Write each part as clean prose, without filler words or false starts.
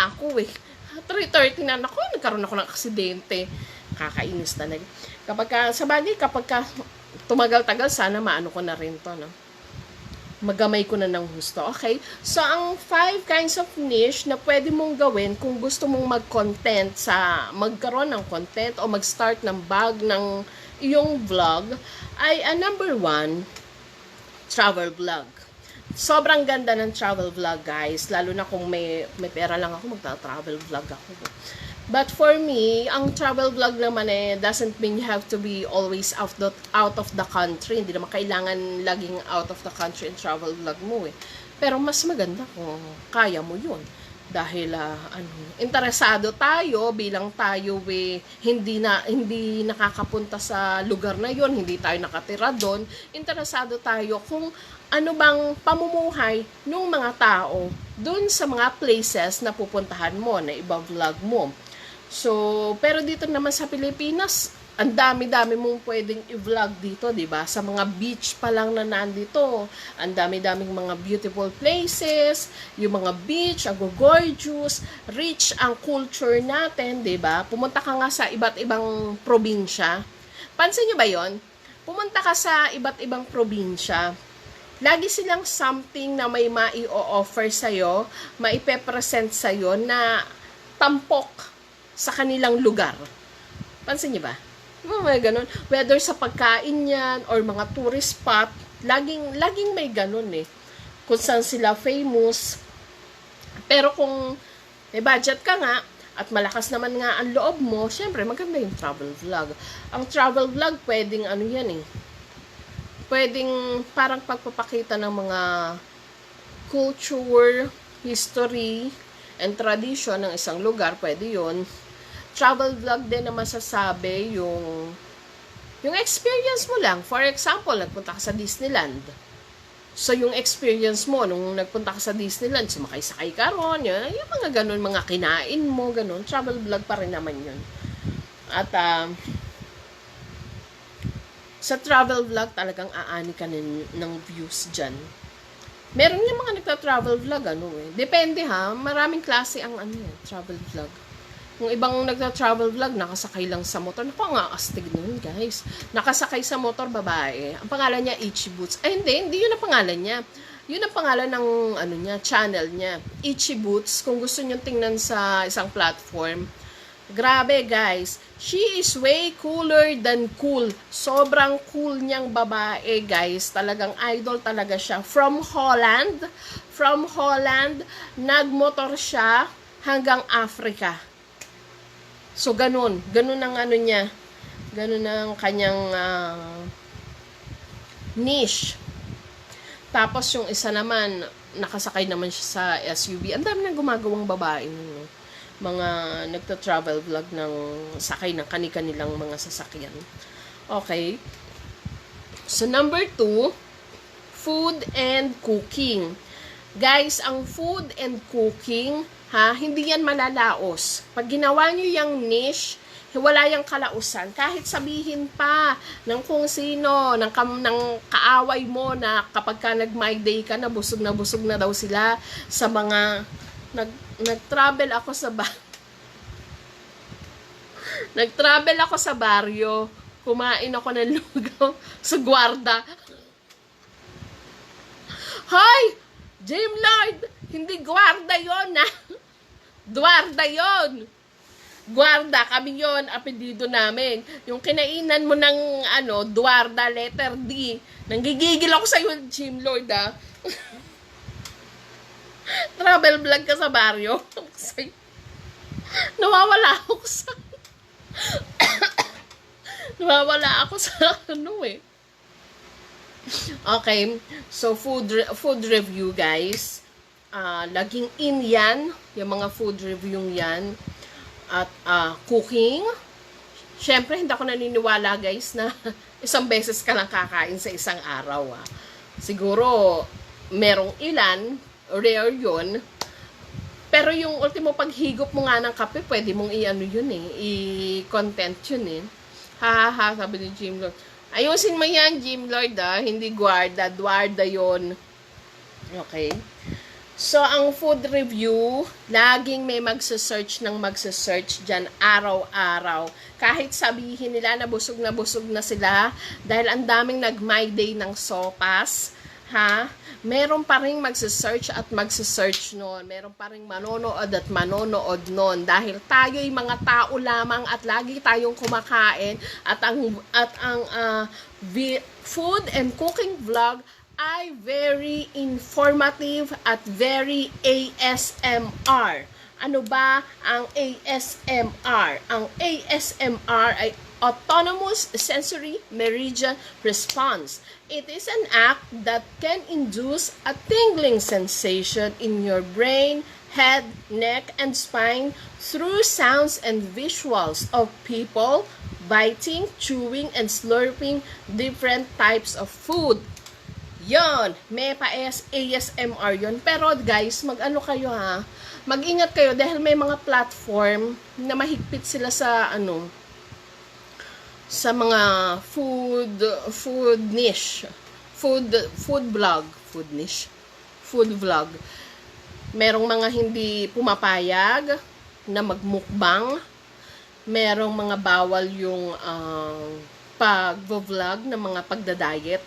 na ako eh. 3:30 na, naku, nagkaroon ako ng aksidente. Kakainis talaga. Sa bagay, kapag tumagal-tagal, sana maano ko na rin to, no? Magamay ko na ng husto. Okay? So, ang 5 kinds of niche na pwede mong gawin kung gusto mong mag-content magkaroon ng content o mag-start ng bag ng iyong vlog ay number 1, travel vlog. Sobrang ganda ng travel vlog, guys. Lalo na kung may pera lang ako, magta-travel vlog ako. But for me, ang travel vlog naman doesn't mean you have to be always out of the country. Hindi naman kailangan laging out of the country in travel vlog mo eh. Pero mas maganda kung kaya mo yun. Dahil interesado tayo bilang tayo hindi nakakapunta sa lugar na yon, hindi tayo nakatira doon. Interesado tayo kung ano bang pamumuhay ng mga tao doon sa mga places na pupuntahan mo, na iba-vlog mo. So, pero dito naman sa Pilipinas, ang dami-dami mong pwedeng i-vlog dito, 'di ba? Sa mga beach pa lang na nandito, ang dami-daming mga beautiful places, yung mga beach, ang gorgeous, rich ang culture natin, 'di ba? Pumunta ka nga sa iba't ibang probinsya. Pansin niyo ba 'yon? Pumunta ka sa iba't ibang probinsya. Lagi silang something na may mai-offer sa'yo, maipe-present sa'yo na tampok sa kanilang lugar. Pansin niyo ba? May ganun. Whether sa pagkain yan or mga tourist spot, laging may ganun eh. Kung saan sila famous. Pero kung may budget ka nga, at malakas naman nga ang loob mo, syempre maganda yung travel vlog. Ang travel vlog, pwedeng yan eh. Pwedeng parang pagpapakita ng mga culture, history, and tradition ng isang lugar, pwede yun. Travel vlog din na masasabi yung experience mo lang. For example, nagpunta ka sa Disneyland. So, yung experience mo, nung nagpunta ka sa Disneyland, sumakay-sakay ka ron, yung mga ganun, mga kinain mo, ganun. Travel vlog pa rin naman yun. At, sa travel vlog, talagang aani ka ng views dyan. Meron yung mga nagta-travel vlog, Depende ha, maraming klase ang travel vlog. Yung ibang nagta-travel vlog, nakasakay lang sa motor. Naku, nga astig nun, guys. Nakasakay sa motor, babae. Ang pangalan niya, Itchy Boots. Ay, hindi yun ang pangalan niya. Yun ang pangalan ng, channel niya. Itchy Boots. Kung gusto niyo tingnan sa isang platform. Grabe, guys. She is way cooler than cool. Sobrang cool niyang babae, guys. Talagang idol talaga siya. From Holland, nagmotor siya hanggang Africa. So, ganun ang niya. Ganun ang kanyang niche. Tapos, yung isa naman, nakasakay naman siya sa SUV. Ang dami nang gumagawang babae. Mga nagta-travel vlog ng sakay ng kanilang mga sasakyan. Okay. So, number 2, food and cooking. Guys, ang food and cooking, hindi yan malalaos. Pag ginawa nyo yung niche, wala yung kalausan. Kahit sabihin pa ng kung sino, ng kaaway mo na kapag ka nag-my day ka na busog na daw sila sa mga nag-travel ako sa baryo, kumain ako ng lugaw sa gwarda. Hoy! Jim Lord! Hindi gwarda yon Dwarda yon. Guarda, kami yon, apelido namin. Yung kinainan mo ng Dwarda, letter D. Nanggigigil ako sa'yo, Jim Lord, Travel vlog ka sa baryo. Nawawala ako sa Okay, so food review, guys. Laging in yan, yung mga food review yan. At cooking. Syempre, hindi ako naniniwala, guys, na isang beses ka lang kakain sa isang araw. Siguro, merong ilan, rare yun. Pero yung ultimo paghigop mo nga ng kape, pwede mong i-content yun. Sabi ni Jim Lord. Ayusin mo yan, Jim Lord, hindi guarda, dwarda yon. Okay. So, ang food review, laging may magsa-search dyan araw-araw. Kahit sabihin nila na busog na sila dahil ang daming nag-my day ng sopas, ha? Meron pa rin magsa-search at magsa-search noon. Meron pa rin manonood at manonood noon dahil tayo'y mga tao lamang at lagi tayong kumakain at ang food and cooking vlog ay very informative at very ASMR. Ano ba ang ASMR? Ang ASMR ay Autonomous Sensory Meridian Response. It is an act that can induce a tingling sensation in your brain, head, neck, and spine through sounds and visuals of people biting, chewing, and slurping different types of food. Yon, may ASMR yon. Pero guys, mag-ano kayo ha? Mag-ingat kayo dahil may mga platform na mahigpit sila sa sa mga food niche. Food vlog. Merong mga hindi pumapayag na magmukbang. Merong mga bawal yung pag-vlog ng mga pagdadiet.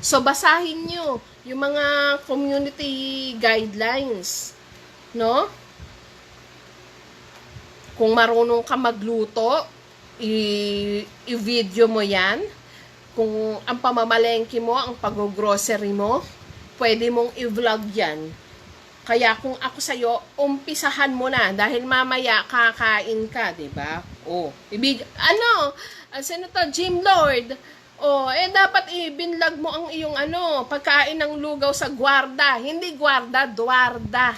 So, basahin nyo yung mga community guidelines, no? Kung marunong ka magluto, i-video mo yan. Kung ang pamamalengke mo, ang pag-grocery mo, pwede mong i-vlog yan. Kaya kung ako sa'yo, umpisahan mo na dahil mamaya kakain ka, diba? Senator Jim Lord, dapat i-binlog mo ang iyong pagkain ng lugaw sa gwarda. Hindi gwarda, dwarda.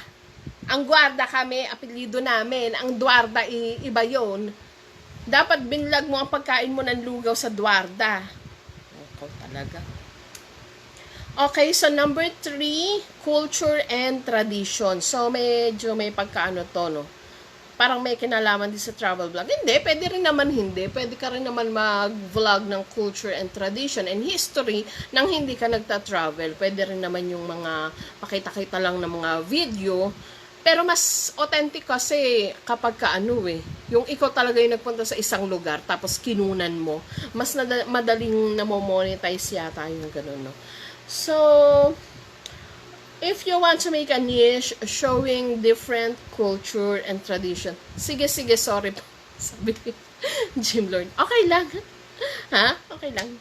Ang gwarda kami, apelido namin. Ang dwarda, iba yon. Dapat binlog mo ang pagkain mo ng lugaw sa dwarda. Ikaw talaga. Okay, so number 3, culture and tradition. So, medyo may pagkaano to, no? Parang may kinalaman din sa travel vlog. Hindi, pwede rin naman hindi. Pwede ka rin naman mag-vlog ng culture and tradition and history nang hindi ka nagta-travel. Pwede rin naman yung mga pakita-kita lang ng mga video. Pero mas authentic kasi kapag yung ikaw talaga yung nagpunta sa isang lugar tapos kinunan mo. Mas madaling namo-monetize yata yung ganun, no? So, if you want to make a niche showing different culture and tradition, sige, sorry po. Sabi ni Jim Lord. Okay lang. Ha? Okay lang.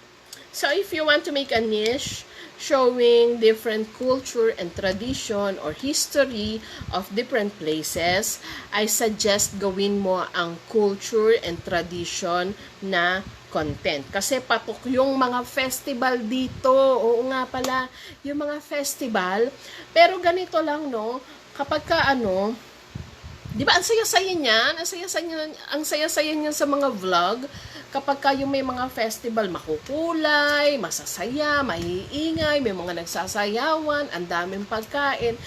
So, if you want to make a niche showing different culture and tradition or history of different places, I suggest gawin mo ang culture and tradition na content. Kasi patok yung mga festival dito. Oo nga pala, yung mga festival. Pero ganito lang, no? Kapag di ba, ang saya-saya niyan? Ang saya-saya niyan sa mga vlog. Kapag yung may mga festival, makukulay, masasaya, maiingay, may mga nagsasayawan, ang daming pagkain.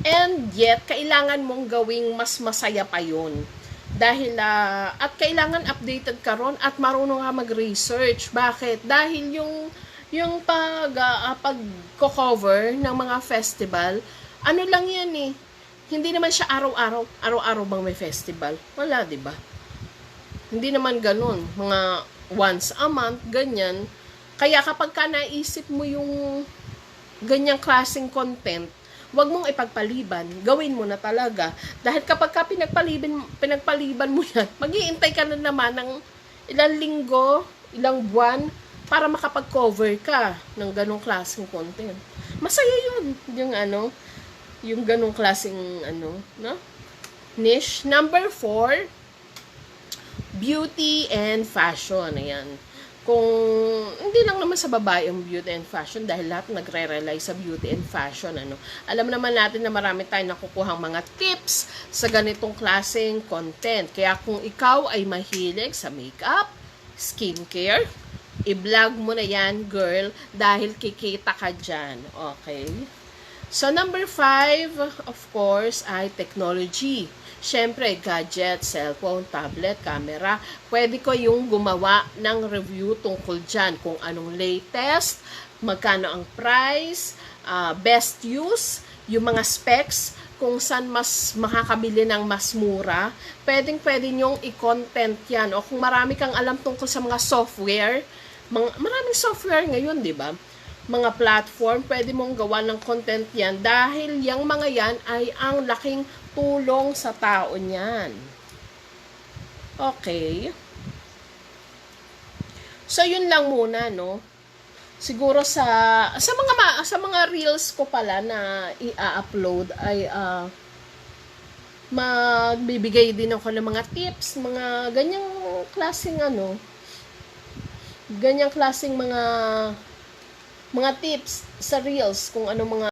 And yet, kailangan mong gawing mas masaya pa yun. Dahil, at kailangan updated ka ron at marunong ka mag-research. Bakit? Dahil yung pag-cover ng mga festival, lang yan eh. Hindi naman siya araw-araw. Araw-araw bang may festival? Wala, di ba? Hindi naman ganun. Mga once a month, ganyan. Kaya kapag ka naisip mo yung ganyang klaseng content, wag mong ipagpaliban. Gawin mo na talaga. Dahil kapag ka pinagpaliban mo yan, mag-iintay ka na naman ng ilang linggo, ilang buwan, para makapag-cover ka ng ganong klaseng content. Masaya yun. Yung ganong klaseng, no? Niche. Number 4, beauty and fashion. Ayan. Kung hindi lang naman sa babae ang beauty and fashion dahil lahat nagre-rely sa beauty and fashion, alam naman natin na marami tayong nakukuhang mga tips sa ganitong klaseng content. Kaya kung ikaw ay mahilig sa makeup, skincare, i-vlog mo na yan, girl, dahil kikita ka dyan. Okay? So, number 5, of course, ay technology. Siyempre, gadget, cellphone, tablet, camera. Pwede ko yung gumawa ng review tungkol dyan. Kung anong latest, magkano ang price, best use, yung mga specs, kung saan mas makakabili ng mas mura, pwede nyong i-content yan. O kung marami kang alam tungkol sa mga software, maraming software ngayon, di ba? Mga platform, pwede mong gawa ng content yan dahil yung mga yan ay ang laking tulong sa tao niyan. Okay. So, yun lang muna, no? Siguro sa mga reels ko pala na i-upload ay magbibigay din ako ng mga tips, mga ganyang klaseng ganyang klaseng mga tips sa reels kung ano mga